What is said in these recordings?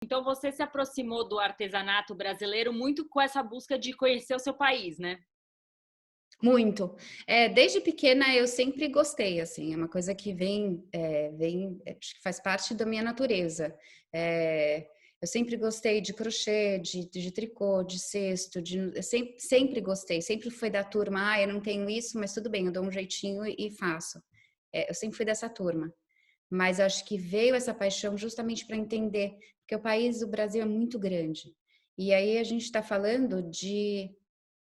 Então você se aproximou do artesanato brasileiro muito com essa busca de conhecer o seu país, né? Muito. Desde pequena eu sempre gostei, assim, é uma coisa que acho que faz parte da minha natureza. Eu sempre gostei de crochê, de tricô, de cesto, eu sempre gostei, sempre fui da turma, eu não tenho isso, mas tudo bem, eu dou um jeitinho e faço. Eu sempre fui dessa turma. Mas acho que veio essa paixão justamente para entender, porque o Brasil é muito grande. E aí a gente está falando de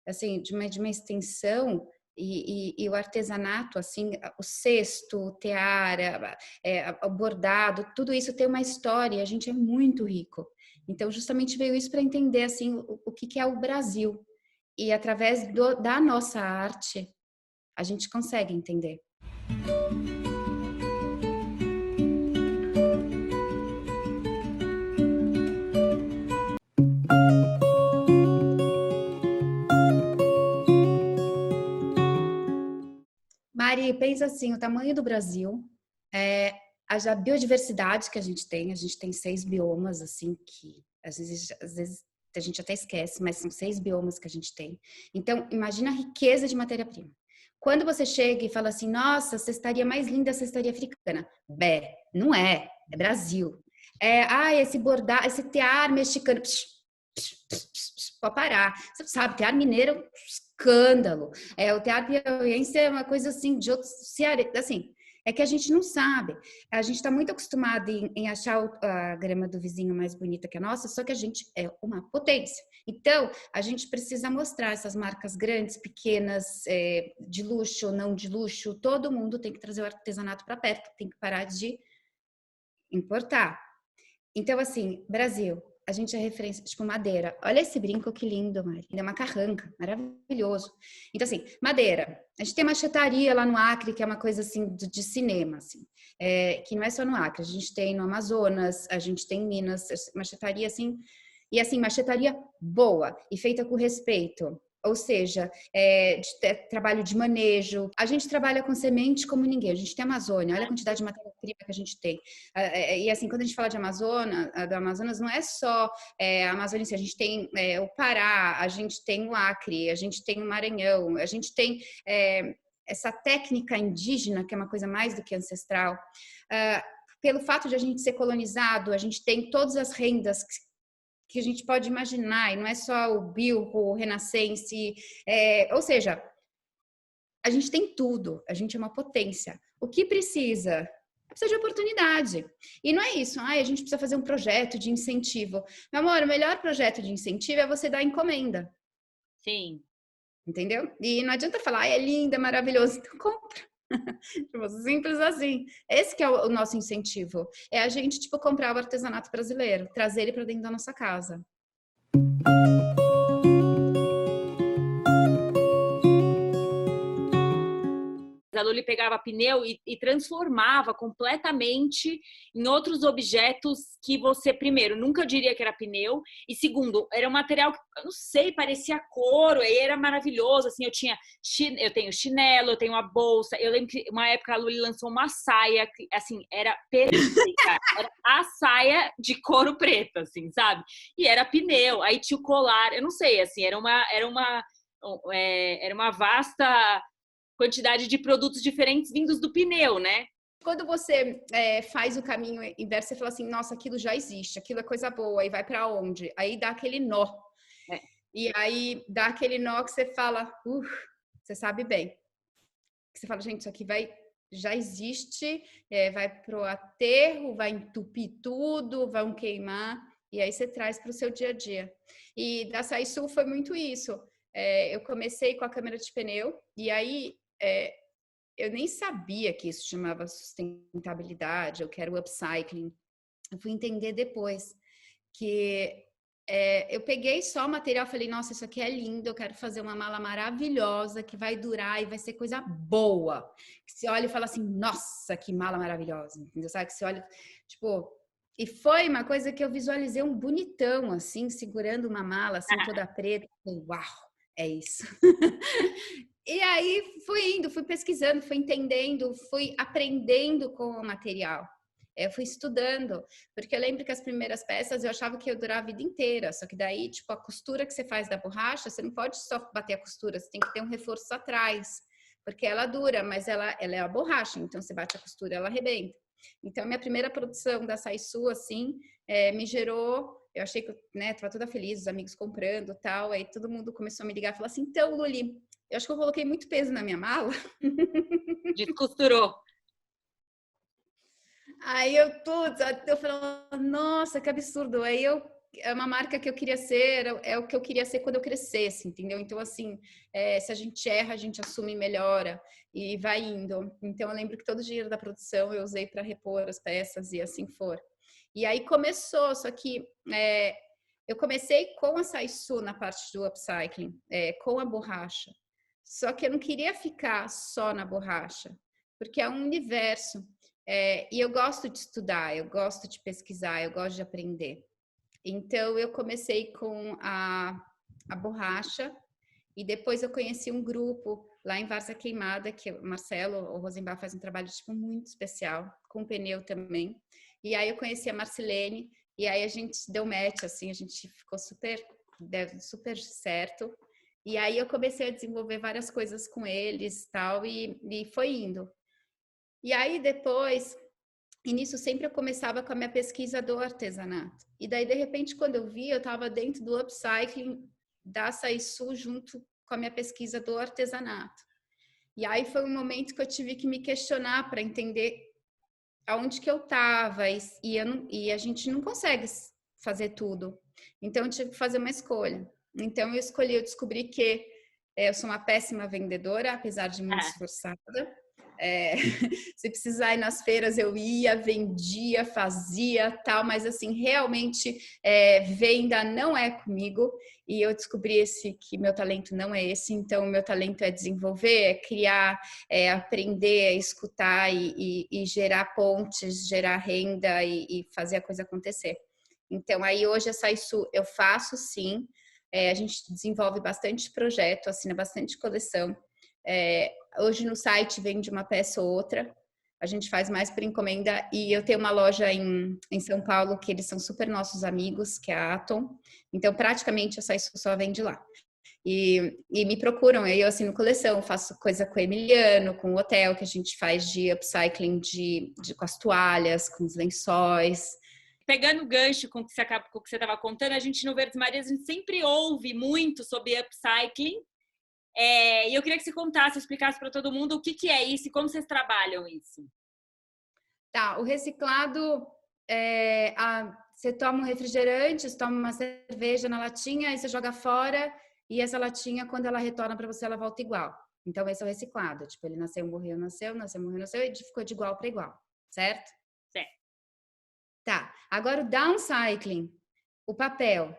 assim, de uma extensão e o artesanato, assim, o cesto, o tear, o bordado, tudo isso tem uma história, a gente é muito rico. Então, justamente veio isso para entender, assim, o que que é o Brasil. E através da nossa arte, a gente consegue entender. Mari, pensa assim, o tamanho do Brasil, é, a biodiversidade que a gente tem 6 biomas, assim, que às vezes a gente até esquece, mas são 6 biomas que a gente tem. Então, imagina a riqueza de matéria-prima. Quando você chega e fala assim, nossa, cestaria mais linda, a cestaria africana. Bé, não é, é Brasil. Esse bordado, esse tear mexicano. Pode parar. Você sabe, tear mineiro é um escândalo. O teatro piauiense é uma coisa assim, de outros cearense, assim, é que a gente não sabe. A gente está muito acostumado em achar a grama do vizinho mais bonita que a nossa, só que a gente é uma potência. Então, a gente precisa mostrar essas marcas grandes, pequenas, de luxo ou não de luxo. Todo mundo tem que trazer o artesanato para perto, tem que parar de importar. Então, assim, Brasil, a gente é referência, tipo, madeira. Olha esse brinco, que lindo, Mari. Ele é uma carranca, maravilhoso. Então, assim, madeira. A gente tem machetaria lá no Acre, que é uma coisa, assim, de cinema, assim. Que não é só no Acre. A gente tem no Amazonas, a gente tem em Minas, machetaria, assim. E, assim, machetaria boa e feita com respeito. Ou seja, trabalho de manejo. A gente trabalha com semente como ninguém. A gente tem Amazônia, olha a quantidade de matéria-prima que a gente tem. E assim, quando a gente fala de do Amazonas, não é só a Amazônia, a gente tem o Pará, a gente tem o Acre, a gente tem o Maranhão, a gente tem essa técnica indígena, que é uma coisa mais do que ancestral. Pelo fato de a gente ser colonizado, a gente tem todas as rendas que a gente pode imaginar, e não é só o bilro, o renascense, ou seja, a gente tem tudo, a gente é uma potência. O que precisa? Precisa de oportunidade. E não é isso, a gente precisa fazer um projeto de incentivo. Meu amor, o melhor projeto de incentivo é você dar encomenda. Sim. Entendeu? E não adianta falar, é linda, é maravilhoso, então compra. Tipo, simples assim. Esse que é o nosso incentivo. É a gente, tipo, comprar o artesanato brasileiro, trazer ele para dentro da nossa casa. A Luli pegava pneu e transformava completamente em outros objetos que você, primeiro, nunca diria que era pneu, e segundo, era um material que, eu não sei, parecia couro, e era maravilhoso, assim, eu tenho chinelo, eu tenho uma bolsa, eu lembro que uma época a Luli lançou uma saia, que, assim, era perfeita, era a saia de couro preto, assim, sabe? E era pneu, aí tinha o colar, eu não sei, assim, era uma vasta quantidade de produtos diferentes vindos do pneu, né? Quando você faz o caminho inverso, você fala assim, nossa, aquilo já existe, aquilo é coisa boa, e vai para onde? Aí dá aquele nó. É. E aí dá aquele nó que você fala, você sabe bem. Você fala, gente, isso aqui já existe, vai pro aterro, vai entupir tudo, vão queimar, e aí você traz para o seu dia a dia. E da Açaí Sul foi muito isso. Eu comecei com a câmera de pneu, e aí eu nem sabia que isso chamava sustentabilidade, eu quero upcycling. Eu fui entender depois que eu peguei só o material, falei, nossa, isso aqui é lindo, eu quero fazer uma mala maravilhosa que vai durar e vai ser coisa boa. Que você olha e fala assim, nossa, que mala maravilhosa, entendeu? Sabe que você olha, tipo, e foi uma coisa que eu visualizei um bonitão, assim, segurando uma mala, assim, toda preta. Falei, uau, é isso. E aí fui indo, fui pesquisando, fui entendendo, fui aprendendo com o material. Eu fui estudando, porque eu lembro que as primeiras peças eu achava que ia durar a vida inteira, só que daí, tipo, a costura que você faz da borracha, você não pode só bater a costura, você tem que ter um reforço atrás, porque ela dura, mas ela é a borracha, então você bate a costura, ela arrebenta. Então, minha primeira produção da Saisu, assim, me gerou, eu achei que, né, tava toda feliz, os amigos comprando e tal, aí todo mundo começou a me ligar e falar assim, então, Luli, eu acho que eu coloquei muito peso na minha mala. Descosturou. Aí eu falava, nossa, que absurdo. É uma marca que eu queria ser, é o que eu queria ser quando eu crescesse, entendeu? Então, assim, se a gente erra, a gente assume e melhora e vai indo. Então, eu lembro que todo o dinheiro da produção eu usei para repor as peças e assim for. E aí começou, só que eu comecei com a Saisu na parte do upcycling, com a borracha. Só que eu não queria ficar só na borracha, porque é um universo. E eu gosto de estudar, eu gosto de pesquisar, eu gosto de aprender. Então, eu comecei com a borracha e depois eu conheci um grupo lá em Várzea Queimada, que o Marcelo, o Rosenbach faz um trabalho tipo, muito especial, com pneu também. E aí eu conheci a Marcilene e aí a gente deu match, assim, a gente ficou deu super certo. E aí eu comecei a desenvolver várias coisas com eles tal, e foi indo. E aí depois, e nisso sempre eu começava com a minha pesquisa do artesanato. E daí, de repente, quando eu vi, eu estava dentro do upcycling da Saisu junto com a minha pesquisa do artesanato. E aí foi um momento que eu tive que me questionar para entender aonde que eu estava. E a gente não consegue fazer tudo. Então, eu tive que fazer uma escolha. Então, eu descobri que eu sou uma péssima vendedora, apesar de muito esforçada. Se precisar ir nas feiras, eu ia, vendia, fazia, tal, mas assim, realmente venda não é comigo, e eu descobri que meu talento não é esse, então meu talento é desenvolver, é criar, é aprender, é escutar e gerar pontes, gerar renda e fazer a coisa acontecer. Então aí hoje a Saisu eu faço sim, a gente desenvolve bastante projeto, assina bastante coleção. Hoje no site vende uma peça ou outra, a gente faz mais por encomenda e eu tenho uma loja em São Paulo que eles são super nossos amigos, que é a Atom, então praticamente a Saisu só vende lá. E me procuram, eu assino coleção, faço coisa com o Emiliano, com o hotel que a gente faz de upcycling com as toalhas, com os lençóis. Pegando o gancho com o que você estava contando, a gente no Verdes Marias, a gente sempre ouve muito sobre upcycling. E eu queria que você contasse, explicasse para todo mundo o que é isso e como vocês trabalham isso. Tá, o reciclado, você toma um refrigerante, você toma uma cerveja na latinha, aí você joga fora e essa latinha, quando ela retorna para você, ela volta igual. Então, esse é o reciclado. Tipo, ele nasceu, morreu, nasceu, morreu, nasceu e ficou de igual para igual, certo? Certo. Tá, agora o downcycling, o papel.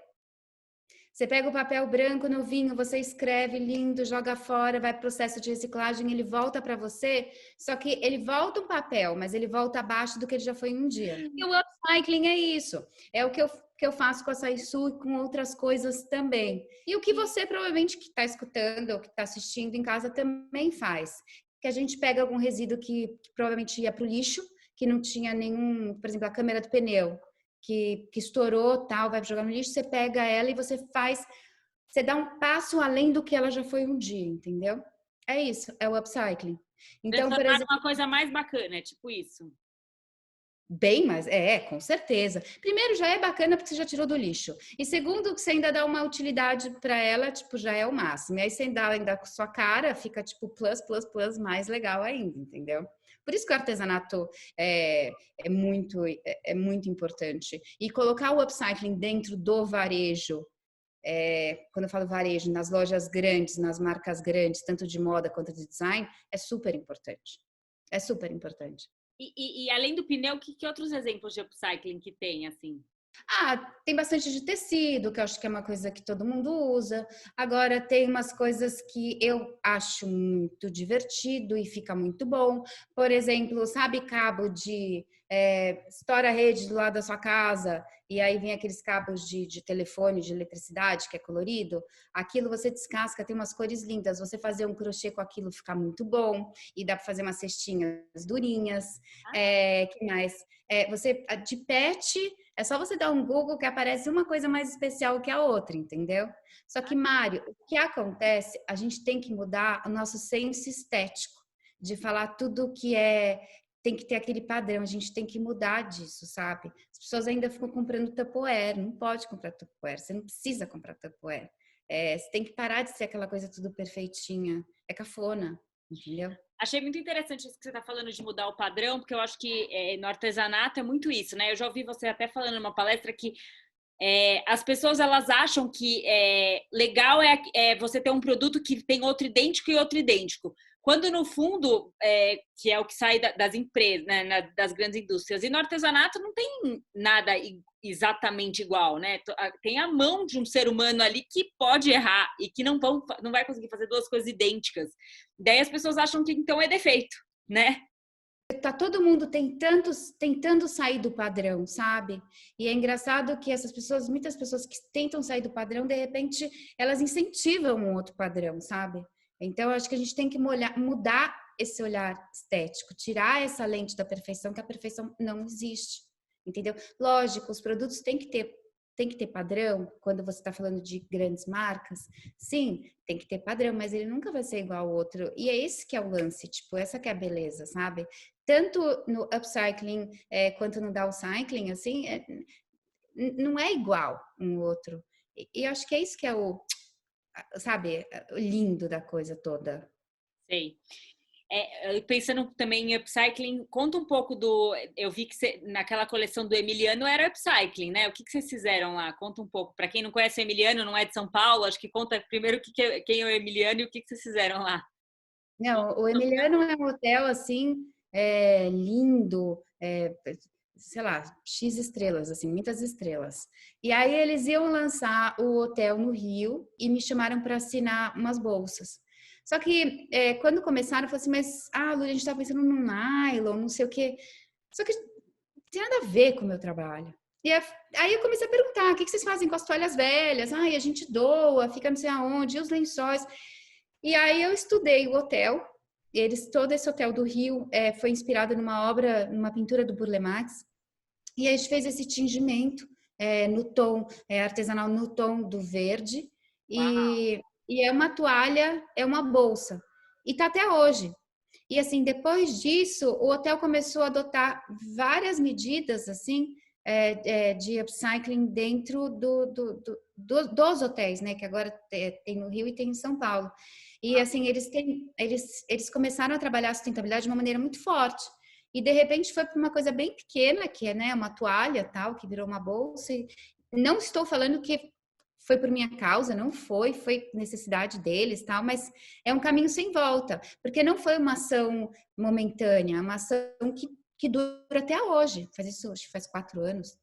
Você pega o papel branco novinho, você escreve lindo, joga fora, vai pro processo de reciclagem, ele volta para você, só que ele volta um papel, mas ele volta abaixo do que ele já foi em um dia. E o upcycling é isso. É o que eu faço com a Saisu e com outras coisas também. E o que você provavelmente que está escutando ou que está assistindo em casa também faz. Que a gente pega algum resíduo que provavelmente ia para o lixo, que não tinha nenhum, por exemplo, a câmera do pneu. Que estourou, tal, vai jogar no lixo, você pega ela e você dá um passo além do que ela já foi um dia, entendeu? É isso, é o upcycling. Então, por exemplo, uma coisa mais bacana, é tipo isso. Bem, mas com certeza. Primeiro, já é bacana porque você já tirou do lixo. E segundo, que você ainda dá uma utilidade para ela, tipo, já é o máximo. E aí você ainda com sua cara, fica tipo plus, mais legal ainda, entendeu? Por isso que o artesanato é muito importante. E colocar o upcycling dentro do varejo, quando eu falo varejo, nas lojas grandes, nas marcas grandes, tanto de moda quanto de design, é super importante. É super importante. E além do pneu, que outros exemplos de upcycling que tem, assim? Ah, tem bastante de tecido, que eu acho que é uma coisa que todo mundo usa. Agora, tem umas coisas que eu acho muito divertido e fica muito bom. Por exemplo, sabe cabo de estoura a rede do lado da sua casa e aí vem aqueles cabos de telefone, de eletricidade, que é colorido? Aquilo você descasca, tem umas cores lindas. Você fazer um crochê com aquilo fica muito bom e dá para fazer umas cestinhas durinhas. Que mais? Você de pet. É só você dar um Google que aparece uma coisa mais especial que a outra, entendeu? Só que, Mário, o que acontece? A gente tem que mudar o nosso senso estético, de falar tudo que tem que ter aquele padrão, a gente tem que mudar disso, sabe? As pessoas ainda ficam comprando Tupperware, não pode comprar Tupperware, você não precisa comprar Tupperware. Você tem que parar de ser aquela coisa tudo perfeitinha, é cafona, entendeu? Achei muito interessante isso que você está falando de mudar o padrão, porque eu acho que no artesanato é muito isso, né? Eu já ouvi você até falando numa palestra que as pessoas elas acham que legal você ter um produto que tem outro idêntico e outro idêntico. Quando no fundo, que é o que sai das empresas, né, das grandes indústrias. E no artesanato não tem nada exatamente igual, né? Tem a mão de um ser humano ali que pode errar e que não vai conseguir fazer duas coisas idênticas. Daí as pessoas acham que então é defeito, né? Tá todo mundo tentando sair do padrão, sabe? E é engraçado que muitas pessoas que tentam sair do padrão, de repente, elas incentivam um outro padrão, sabe? Então, eu acho que a gente tem que mudar esse olhar estético, tirar essa lente da perfeição, que a perfeição não existe, entendeu? Lógico, os produtos têm que ter padrão, quando você está falando de grandes marcas, sim, tem que ter padrão, mas ele nunca vai ser igual ao outro. E é esse que é o lance, tipo, essa que é a beleza, sabe? Tanto no upcycling quanto no downcycling, assim, não é igual um outro. E acho que é isso que é sabe, o lindo da coisa toda. Sei. Pensando também em upcycling, conta um pouco eu vi que naquela coleção do Emiliano era upcycling, né? O que vocês fizeram lá? Conta um pouco. Para quem não conhece o Emiliano, não é de São Paulo, acho que conta primeiro quem é o Emiliano e o que vocês fizeram lá. Não, o Emiliano é um hotel assim, lindo, sei lá, X estrelas, assim, muitas estrelas. E aí eles iam lançar o hotel no Rio e me chamaram para assinar umas bolsas. Só que quando começaram, eu falei assim, mas, Lúcia, a gente tá pensando no nylon, não sei o quê. Só que não tem nada a ver com o meu trabalho. E aí eu comecei a perguntar, o que vocês fazem com as toalhas velhas? A gente doa, fica não sei aonde, e os lençóis. E aí eu estudei o hotel. Todo esse hotel do Rio foi inspirado numa obra, numa pintura do Burle Marx. E a gente fez esse tingimento no tom artesanal, no tom do verde. E é uma toalha, é uma bolsa. E tá até hoje. E assim, depois disso, o hotel começou a adotar várias medidas assim de upcycling dentro dos hotéis, né? Que agora tem no Rio e tem em São Paulo. E assim, eles começaram a trabalhar a sustentabilidade de uma maneira muito forte. E de repente foi para uma coisa bem pequena, que é, né, uma toalha tal, que virou uma bolsa. E não estou falando que foi por minha causa, não foi necessidade deles, tal, mas é um caminho sem volta, porque não foi uma ação momentânea, é uma ação que dura até hoje. Faz 4 anos.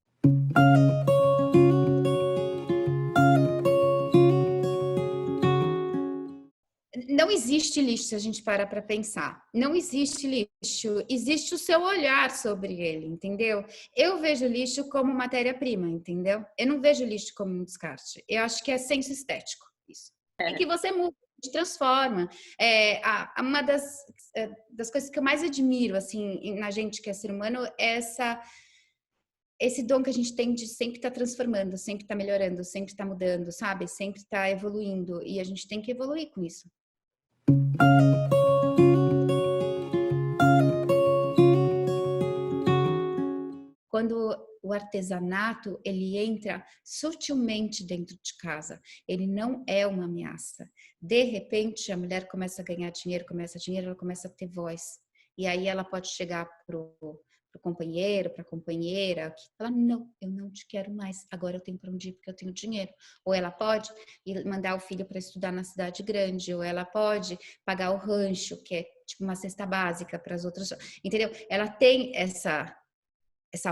Não existe lixo se a gente parar para pensar. Não existe lixo, existe o seu olhar sobre ele, entendeu? Eu vejo lixo como matéria-prima, entendeu? Eu não vejo lixo como um descarte. Eu acho que é senso estético isso. E que você muda, se transforma. Uma das coisas que eu mais admiro assim na gente que é ser humano é esse dom que a gente tem de sempre estar transformando, sempre estar melhorando, sempre estar mudando, sabe? Sempre estar evoluindo. E a gente tem que evoluir com isso. Quando o artesanato ele entra sutilmente dentro de casa, ele não é uma ameaça. De repente a mulher começa a ganhar dinheiro, ela começa a ter voz. E aí ela pode chegar pro companheiro, para a companheira, que fala, não, eu não te quero mais, agora eu tenho para onde ir porque eu tenho dinheiro. Ou ela pode ir mandar o filho para estudar na cidade grande, ou ela pode pagar o rancho, que é tipo uma cesta básica para as outras, entendeu? Ela tem essa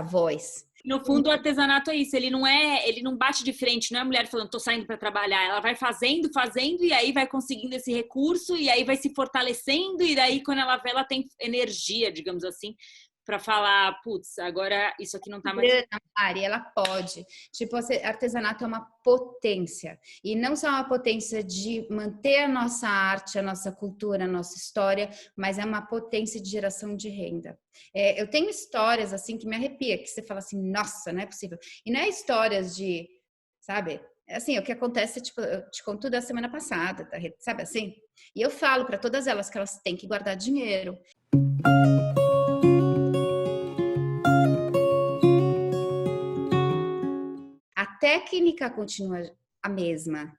voz. No fundo, o artesanato é isso, ele não bate de frente, não é a mulher falando, tô saindo para trabalhar, ela vai fazendo, e aí vai conseguindo esse recurso, e aí vai se fortalecendo, e daí quando ela vê, ela tem energia, digamos assim, para falar, putz, agora isso aqui não tá mais... Grana, Mari, ela pode. Tipo, artesanato é uma potência. E não só uma potência de manter a nossa arte, a nossa cultura, a nossa história, mas é uma potência de geração de renda. Eu tenho histórias, assim, que me arrepia, que você fala assim, nossa, não é possível. E não é histórias de, sabe... Assim, o que acontece, tipo, eu te conto da semana passada, tá? Sabe assim? E eu falo para todas elas que elas têm que guardar dinheiro. A técnica continua a mesma.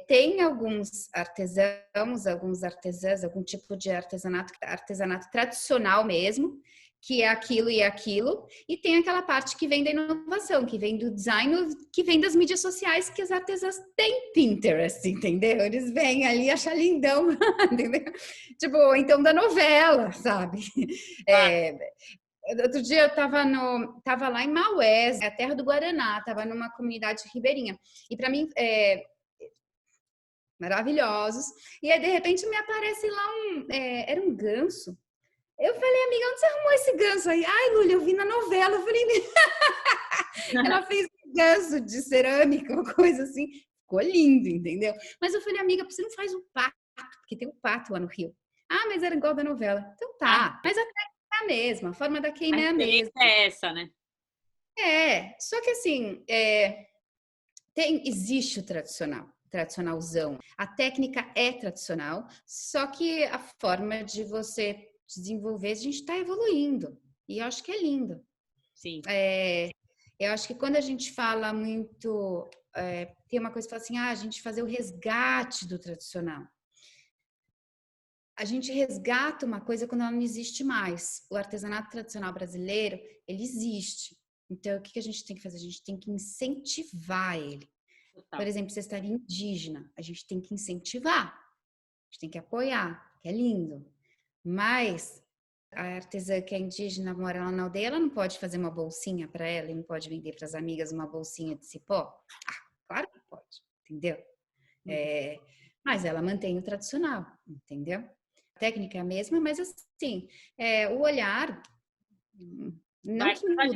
Tem alguns artesãos, alguns artesãs, algum tipo de artesanato tradicional mesmo, que é aquilo e aquilo, e tem aquela parte que vem da inovação, que vem do design, que vem das mídias sociais, que as artesãs têm Pinterest, entendeu? Eles vêm ali achar lindão, entendeu? Tipo, então da novela, sabe? Outro dia eu tava lá em Maués, a terra do Guaraná, tava numa comunidade ribeirinha. E para mim, maravilhosos. E aí, de repente, me aparece lá era um ganso. Eu falei, amiga, onde você arrumou esse ganso aí? Ai, Lúlia, eu vi na novela. Eu falei, ela fez um ganso de cerâmica, uma coisa assim. Ficou lindo, entendeu? Mas eu falei, amiga, você não faz um pato? Porque tem um pato lá no Rio. Ah, mas era igual da novela. Então tá. Mas até a mesma, a forma da queima é a mesma. É essa, né? Só que assim, existe o tradicionalzão. A técnica é tradicional, só que a forma de você desenvolver, a gente está evoluindo. E eu acho que é lindo. Sim. Eu acho que quando a gente fala muito, tem uma coisa que fala assim, a gente fazer o resgate do tradicional. A gente resgata uma coisa quando ela não existe mais. O artesanato tradicional brasileiro, ele existe. Então, o que a gente tem que fazer? A gente tem que incentivar ele. Total. Por exemplo, cestaria indígena, a gente tem que incentivar, a gente tem que apoiar, que é lindo. Mas a artesã que é indígena, mora lá na aldeia, ela não pode fazer uma bolsinha para ela e não pode vender para as amigas uma bolsinha de cipó? Claro que pode, entendeu? Mas ela mantém o tradicional, entendeu? A técnica é a mesma, mas assim, o olhar não que mudou,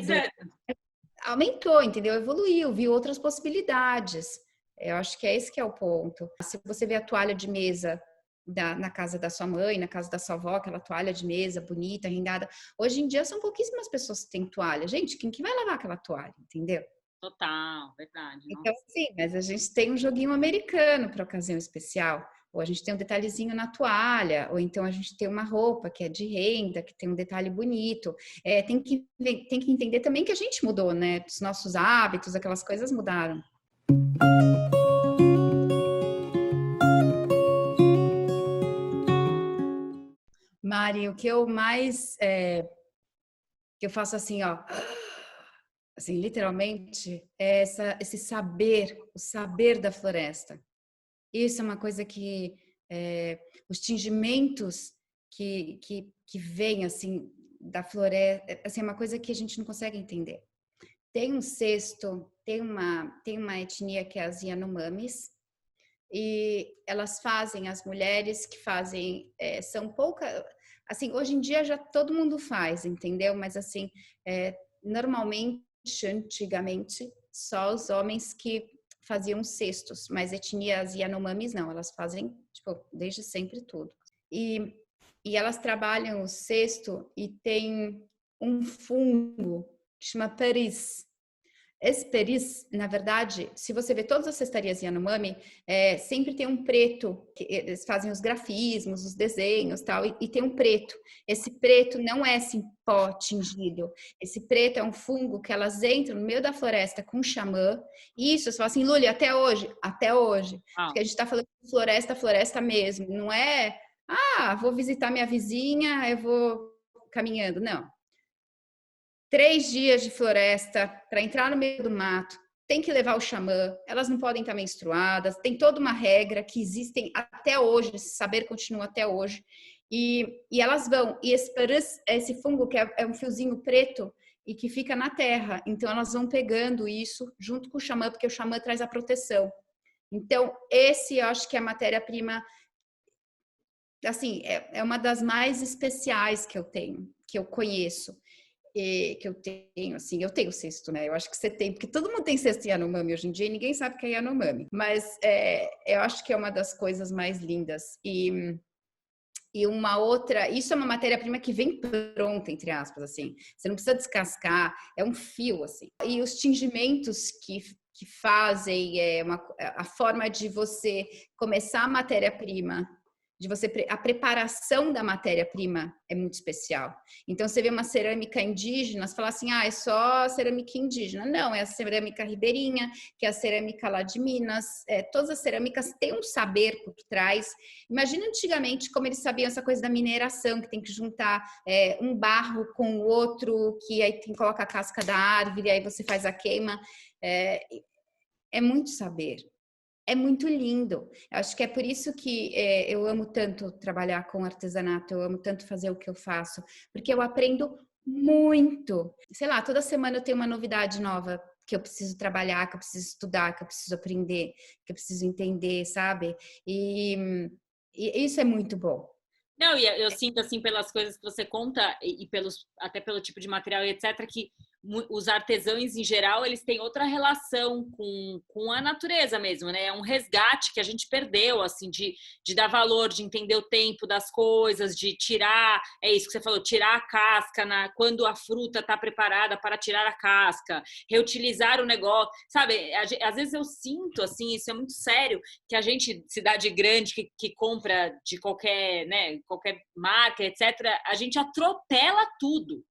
aumentou, entendeu? Evoluiu, viu outras possibilidades. Eu acho que é esse que é o ponto. Se você vê a toalha de mesa na casa da sua mãe, na casa da sua avó, aquela toalha de mesa bonita, rendada, hoje em dia são pouquíssimas pessoas que têm toalha. Gente, quem que vai lavar aquela toalha, entendeu? Total, verdade. Então, sim, mas a gente tem um joguinho americano para ocasião especial. Ou a gente tem um detalhezinho na toalha, ou então a gente tem uma roupa que é de renda, que tem um detalhe bonito. Tem que entender também que a gente mudou, né? Os nossos hábitos, aquelas coisas mudaram. Mari, o que eu mais... que eu faço assim, ó... Assim, literalmente, é esse saber, o saber da floresta. Isso é uma coisa que os tingimentos que vêm assim da floresta, assim, é uma coisa que a gente não consegue entender. Tem um cesto, tem uma etnia que é as Yanomamis, e elas fazem, as mulheres que fazem, são poucas, assim, hoje em dia já todo mundo faz, entendeu? Mas assim, normalmente, antigamente, só os homens que faziam cestos, mas etnias Yanomamis não, elas fazem, tipo, desde sempre tudo. E elas trabalham o cesto e tem um fungo que chama peris. Esse peris, na verdade, se você vê todas as cestarias Yanomami, sempre tem um preto, que eles fazem os grafismos, os desenhos tal, e tem um preto. Esse preto não é assim pó tingido. Esse preto é um fungo que elas entram no meio da floresta com xamã. E isso, você fala assim, Lúlia, até hoje? Até hoje. Porque a gente está falando de floresta, floresta mesmo. Não é, vou visitar minha vizinha, eu vou caminhando. Não. 3 dias de floresta para entrar no meio do mato, tem que levar o xamã, elas não podem estar menstruadas, tem toda uma regra que existem até hoje, esse saber continua até hoje, e elas vão, e esse fungo, que é um fiozinho preto, e que fica na terra. Então, elas vão pegando isso junto com o xamã, porque o xamã traz a proteção. Então, esse eu acho que é a matéria-prima, assim, é uma das mais especiais que eu tenho, que eu conheço. E que eu tenho, assim, eu tenho cesto, né? Eu acho que você tem, porque todo mundo tem cesto Yanomami hoje em dia e ninguém sabe o que é Yanomami. Mas eu acho que é uma das coisas mais lindas. E uma outra, isso é uma matéria-prima que vem pronta, entre aspas, assim. Você não precisa descascar, é um fio, assim. E os tingimentos que fazem a forma de você começar a matéria-prima, a preparação da matéria-prima é muito especial. Então, você vê uma cerâmica indígena, você fala assim, é só cerâmica indígena. Não, é a cerâmica ribeirinha, que é a cerâmica lá de Minas. Todas as cerâmicas têm um saber por trás. Imagina antigamente como eles sabiam essa coisa da mineração, que tem que juntar um barro com o outro, que aí tem que colocar a casca da árvore, aí você faz a queima. É muito saber. É muito lindo. Eu acho que é por isso que eu amo tanto trabalhar com artesanato, eu amo tanto fazer o que eu faço, porque eu aprendo muito. Sei lá, toda semana eu tenho uma novidade nova que eu preciso trabalhar, que eu preciso estudar, que eu preciso aprender, que eu preciso entender, sabe? E isso é muito bom. Não, e eu sinto, assim, pelas coisas que você conta e até pelo tipo de material e etc., que os artesãos, em geral, eles têm outra relação com a natureza mesmo, né? É um resgate que a gente perdeu, assim, de dar valor, de entender o tempo das coisas, de tirar, é isso que você falou, tirar a casca quando a fruta está preparada para tirar a casca, reutilizar o negócio, sabe? Às vezes eu sinto, assim, isso é muito sério, que a gente, cidade grande, que compra de qualquer, né, qualquer marca, etc., a gente atropela tudo.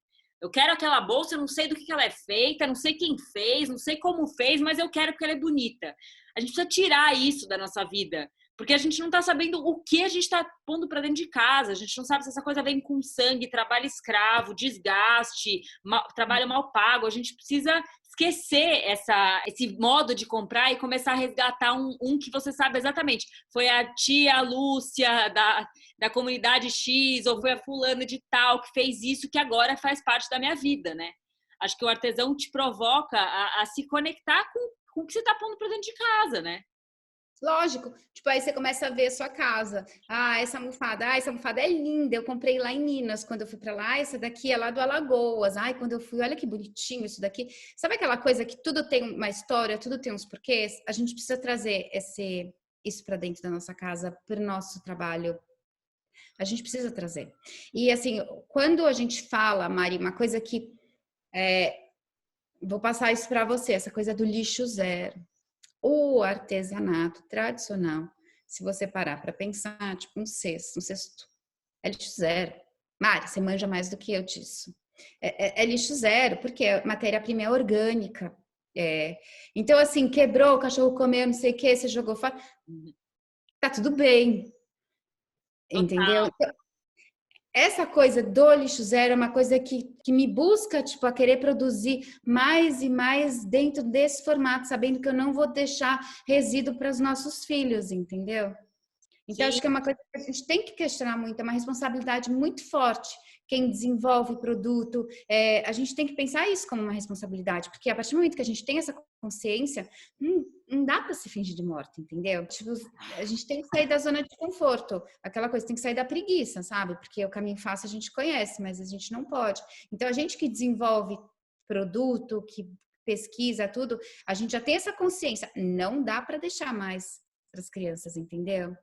Eu quero aquela bolsa, eu não sei do que ela é feita, não sei quem fez, não sei como fez, mas eu quero porque ela é bonita. A gente precisa tirar isso da nossa vida, porque a gente não está sabendo o que a gente está pondo para dentro de casa. A gente não sabe se essa coisa vem com sangue, trabalho escravo, desgaste, trabalho mal pago. A gente precisa esquecer esse modo de comprar e começar a resgatar um que você sabe exatamente. Foi a tia Lúcia da comunidade X, ou foi a fulana de tal que fez isso, que agora faz parte da minha vida, né? Acho que o artesão te provoca a se conectar com o que você está pondo para dentro de casa, né? Lógico, tipo, aí você começa a ver a sua casa. Essa almofada é linda. Eu comprei lá em Minas quando eu fui para lá. Essa daqui é lá do Alagoas. Quando eu fui, olha que bonitinho isso daqui. Sabe aquela coisa que tudo tem uma história, tudo tem uns porquês? A gente precisa trazer isso para dentro da nossa casa, para o nosso trabalho. A gente precisa trazer. E assim, quando a gente fala, Mari, uma coisa que vou passar isso para você, essa coisa do lixo zero. O artesanato tradicional, se você parar para pensar, tipo um cesto é lixo zero. Mari, você manja mais do que eu disso. É lixo zero, porque a matéria-prima é orgânica. Então, assim, quebrou, o cachorro comeu, não sei o que, você jogou fora, tá tudo bem. Entendeu? Total. Essa coisa do lixo zero é uma coisa que me busca, tipo, a querer produzir mais e mais dentro desse formato, sabendo que eu não vou deixar resíduo para os nossos filhos, entendeu? Então, Sim. acho que é uma coisa que a gente tem que questionar muito, é uma responsabilidade muito forte. Quem desenvolve produto, a gente tem que pensar isso como uma responsabilidade, porque a partir do momento que a gente tem essa consciência, não dá para se fingir de morta, entendeu? Tipo, a gente tem que sair da zona de conforto, aquela coisa, tem que sair da preguiça, sabe? Porque o caminho fácil a gente conhece, mas a gente não pode. Então, a gente que desenvolve produto, que pesquisa tudo, a gente já tem essa consciência, não dá para deixar mais para as crianças, entendeu?